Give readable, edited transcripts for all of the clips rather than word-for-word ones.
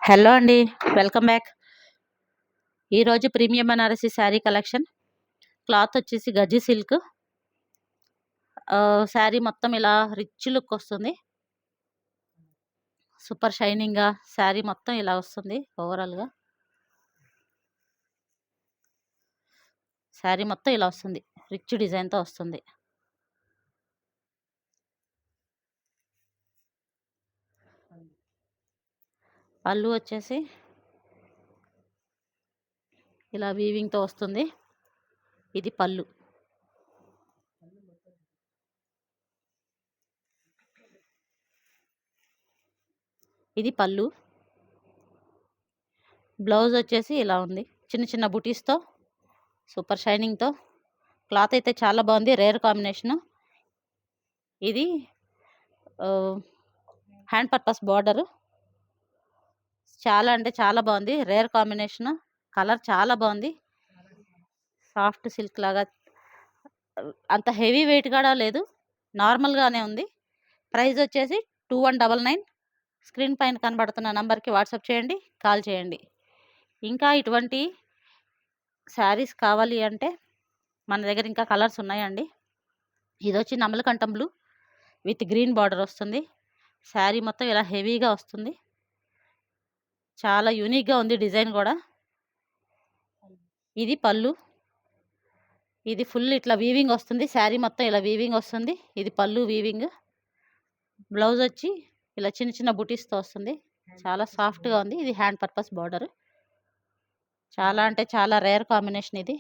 Hello అండి. Welcome back. ఈరోజు premium Banarasi sari collection. Cloth వచ్చేసి గజ్జి సిల్క్. శారీ మొత్తం ఇలా రిచ్ లుక్ వస్తుంది. సూపర్ షైనింగ్గా శారీ మొత్తం ఇలా వస్తుంది. ఓవరాల్గా శారీ మొత్తం ఇలా వస్తుంది. రిచ్ డిజైన్తో వస్తుంది. పళ్ళు వచ్చేసి ఇలా వీవింగ్తో వస్తుంది. ఇది పళ్ళు. ఇది పళ్ళు. బ్లౌజ్ వచ్చేసి ఇలా ఉంది. చిన్న చిన్న బుటీస్తో సూపర్ షైనింగ్తో. క్లాత్ అయితే చాలా బాగుంది. Rare combination. ఇది హ్యాండ్ పర్పస్ బార్డరు. చాలా అంటే చాలా బాగుంది. Rare combination. కలర్ చాలా బాగుంది. సాఫ్ట్ సిల్క్ లాగా అంత హెవీ వెయిట్ కూడా లేదు. నార్మల్గానే ఉంది. ప్రైస్ వచ్చేసి 2199. స్క్రీన్ పైన కనబడుతున్న నంబర్కి వాట్సాప్ చేయండి, కాల్ చేయండి. ఇంకా ఇటువంటి శారీస్ కావాలి అంటే మన దగ్గర ఇంకా కలర్స్ ఉన్నాయండి. ఇది వచ్చి నమలకంఠం బ్లూ విత్ గ్రీన్ బార్డర్ వస్తుంది. శారీ మొత్తం ఇలా హెవీగా వస్తుంది. చాలా యూనిక్గా ఉంది డిజైన్ కూడా. ఇది పళ్ళు. ఇది ఫుల్ ఇట్లా వీవింగ్ వస్తుంది. శారీ మొత్తం ఇలా వీవింగ్ వస్తుంది. ఇది పళ్ళు వీవింగ్. బ్లౌజ్ వచ్చి ఇలా చిన్న చిన్న బుటీస్తో వస్తుంది. చాలా సాఫ్ట్గా ఉంది. ఇది హ్యాండ్ పర్పస్ బార్డర్. చాలా అంటే చాలా రేర్ కాంబినేషన్. ఇది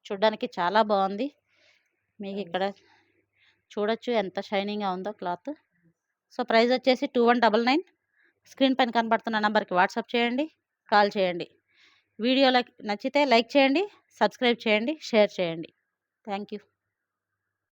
చూడ్డానికి చాలా బాగుంది. మీకు ఇక్కడ చూడొచ్చు ఎంత షైనింగ్గా ఉందో క్లాత్. సో ప్రైస్ వచ్చేసి 2199. స్క్రీన్ పైన కనబడుతున్న నెంబర్కి వాట్సాప్ చేయండి, కాల్ చేయండి. వీడియో నచ్చితే లైక్ చేయండి, సబ్స్క్రైబ్ చేయండి, షేర్ చేయండి. Thank you.